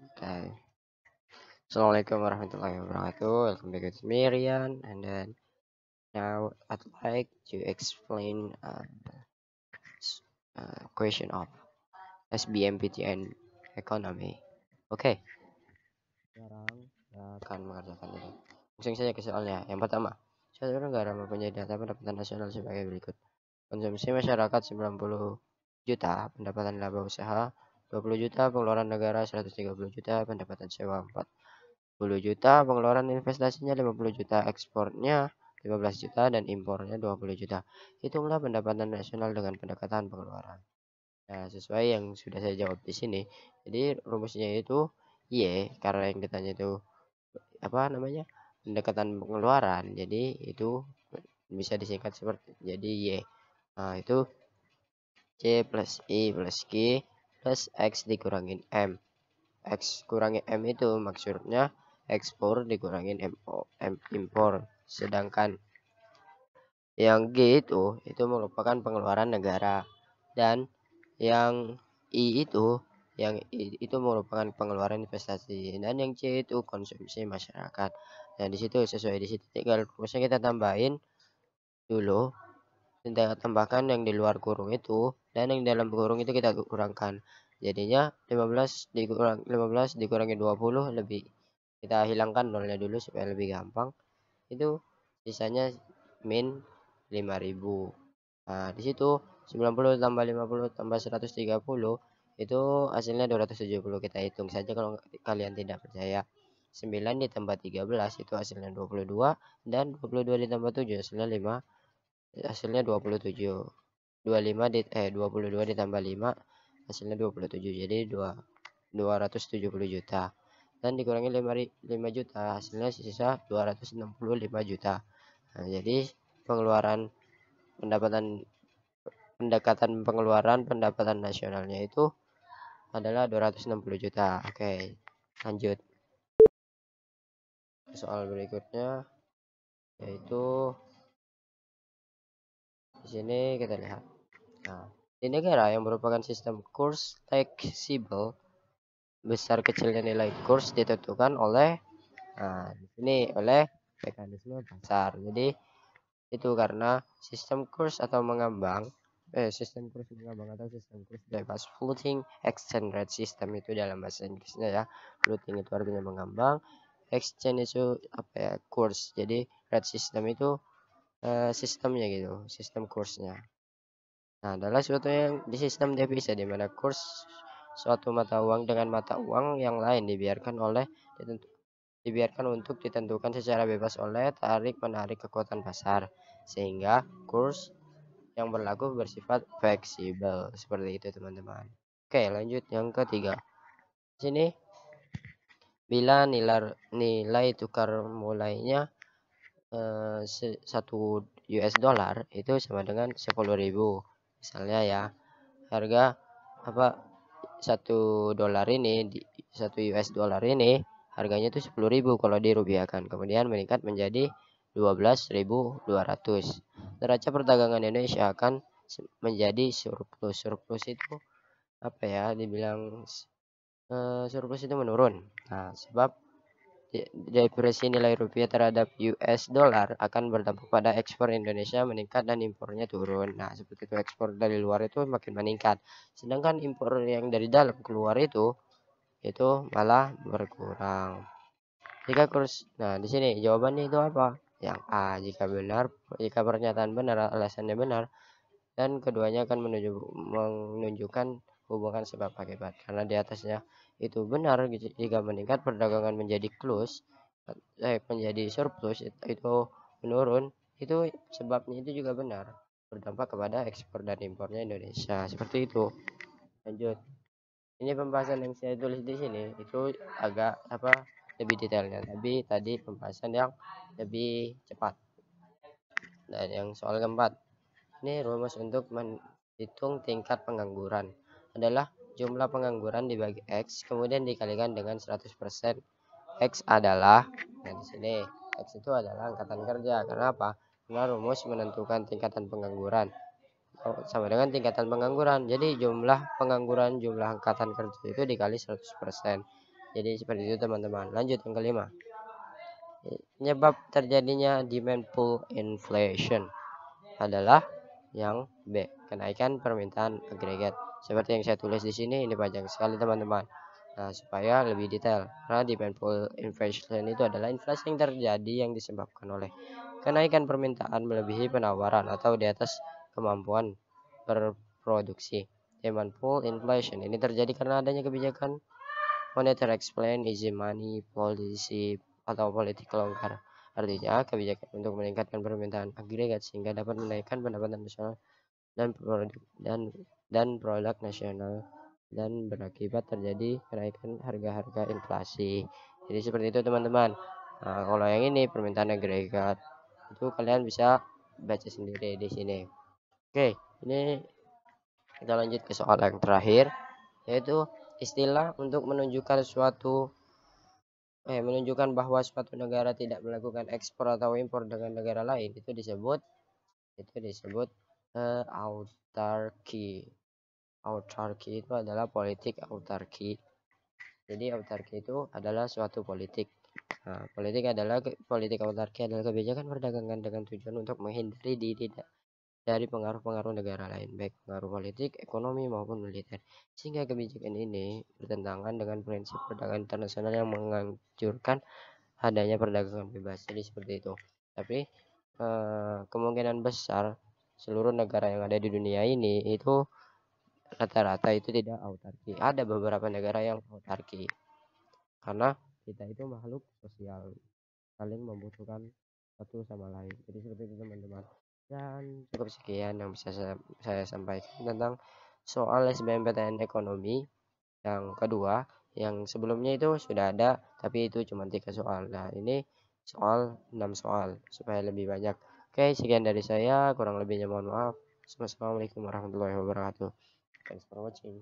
Okay. Assalamualaikum warahmatullahi wabarakatuh. Welcome back to Miriam, and then now I'd like to explain question of SBMPTN economy. Oke, sekarang saya akan mengerjakan ini. Langsung saja ke soalnya. Yang pertama, suatu negara mempunyai data pendapatan nasional sebagai berikut. Konsumsi masyarakat 90 juta, pendapatan laba usaha 20 juta, pengeluaran negara 130 juta, pendapatan sewa 40 juta, pengeluaran investasinya 50 juta, ekspornya 15 juta, dan impornya 20 juta. Hitunglah pendapatan nasional dengan pendekatan pengeluaran. Nah, sesuai yang sudah saya jawab di sini. Jadi rumusnya itu Y, karena yang ditanya itu apa namanya? Pendekatan pengeluaran. Jadi itu bisa disingkat seperti jadi Y. Nah, itu C plus I plus Q plus X dikurangin M. X kurangi M itu maksudnya ekspor dikurangin impor. Sedangkan yang G itu merupakan pengeluaran negara, dan yang I itu merupakan pengeluaran investasi, dan yang C itu konsumsi masyarakat. Nah, di situ sesuai di situ tinggal rumusnya kita tambahin dulu. Kita tambahkan yang di luar kurung itu, dan yang dalam kurung itu kita kurangkan. Jadinya 15 dikurangi 20 lebih. Kita hilangkan nolnya dulu supaya lebih gampang. Itu sisanya min 5000. Nah, di situ 90 tambah 50 tambah 130 itu hasilnya 270. Kita hitung saja kalau kalian tidak percaya. 9 ditambah 13 itu hasilnya 22, dan 22 ditambah 7 hasilnya 27. 22 ditambah 5 hasilnya 27. Jadi 270 juta. Dan dikurangi 5 juta hasilnya sisa 265 juta. Nah, jadi pengeluaran pendapatan pendekatan pengeluaran pendapatan nasionalnya itu adalah 260 juta. Oke, lanjut soal berikutnya, yaitu di sini kita lihat. Nah, di negara yang merupakan sistem kurs fleksibel, besar kecilnya nilai kurs ditentukan oleh di sini oleh mekanisme pasar. Jadi itu karena sistem kurs mengambang atau sistem kurs bebas, floating exchange rate system itu dalam bahasa Inggrisnya ya. Floating itu artinya mengambang, exchange itu apa ya, kurs. Jadi rate system itu sistemnya gitu, sistem kursnya. Nah, adalah suatu yang di sistem devisa di mana kurs suatu mata uang dengan mata uang yang lain dibiarkan untuk ditentukan secara bebas oleh tarik menarik kekuatan pasar, sehingga kurs yang berlaku bersifat fleksibel. Seperti itu teman-teman. Oke, lanjut yang ketiga. Sini bila nilai tukar mulainya 1 US dollar itu sama dengan 10.000. Misalnya ya, harga apa 1 US dollar ini harganya itu 10.000 kalau dirupiahkan, kemudian meningkat menjadi 12.200. Neraca perdagangan Indonesia akan menjadi surplus. Surplus itu apa ya, dibilang surplus itu menurun. Nah, sebab depresiasi nilai rupiah terhadap US dollar akan berdampak pada ekspor Indonesia meningkat dan impornya turun. Nah, seperti itu, ekspor dari luar itu makin meningkat, sedangkan impor yang dari dalam keluar itu malah berkurang. Nah, di sini jawabannya itu apa? Yang A jika pernyataan benar, alasannya benar, dan keduanya akan menunjukkan hubungan sebab akibat. Karena di atasnya itu benar, jika meningkat perdagangan menjadi menjadi surplus itu menurun, itu sebabnya itu juga benar, berdampak kepada ekspor dan impornya Indonesia. Seperti itu. Lanjut. Ini pembahasan yang saya tulis di sini itu agak lebih detailnya, tapi tadi pembahasan yang lebih cepat. Dan yang soal keempat, ini rumus untuk menghitung tingkat pengangguran adalah jumlah pengangguran dibagi X kemudian dikalikan dengan 100%. X adalah, nah di sini X itu adalah angkatan kerja. Kenapa? Karena rumus menentukan tingkatan pengangguran sama dengan tingkatan pengangguran. Jadi jumlah pengangguran, jumlah angkatan kerja itu dikali 100%. Jadi seperti itu teman-teman. Lanjut yang kelima. Penyebab terjadinya demand pull inflation adalah yang B, kenaikan permintaan agregat. Seperti yang saya tulis di sini, ini panjang sekali teman-teman. Nah, supaya lebih detail, karena demand pull inflation itu adalah inflasi yang terjadi yang disebabkan oleh kenaikan permintaan melebihi penawaran atau di atas kemampuan berproduksi. Demand pull inflation ini terjadi karena adanya kebijakan moneter explain easy money policy atau politik longgar. Artinya kebijakan untuk meningkatkan permintaan agregat sehingga dapat menaikkan pendapatan nasional dan produk nasional dan berakibat terjadi kenaikan harga-harga inflasi. Jadi seperti itu teman-teman. Nah, kalau yang ini permintaan agregat itu kalian bisa baca sendiri di sini. Oke, ini kita lanjut ke soal yang terakhir, yaitu istilah untuk menunjukkan bahwa suatu negara tidak melakukan ekspor atau impor dengan negara lain itu disebut autarki. Autarki itu adalah politik autarki. Jadi autarki itu adalah suatu politik. Nah, politik autarki adalah kebijakan perdagangan dengan tujuan untuk menghindari diri dari pengaruh-pengaruh negara lain, baik pengaruh politik, ekonomi maupun militer. Sehingga kebijakan ini bertentangan dengan prinsip perdagangan internasional yang menganjurkan adanya perdagangan bebas. Jadi seperti itu. Tapi kemungkinan besar seluruh negara yang ada di dunia ini itu rata-rata itu tidak autarki. Ada beberapa negara yang autarki karena kita itu makhluk sosial, saling membutuhkan satu sama lain. Jadi seperti itu teman-teman. Dan cukup sekian yang bisa saya sampaikan tentang soal SBMPTN ekonomi yang kedua. Yang sebelumnya itu sudah ada, tapi itu cuma 3 soal. Nah, ini soal 6 soal supaya lebih banyak. Oke, sekian dari saya, kurang lebihnya mohon maaf. Wassalamualaikum warahmatullahi wabarakatuh. Thanks for watching.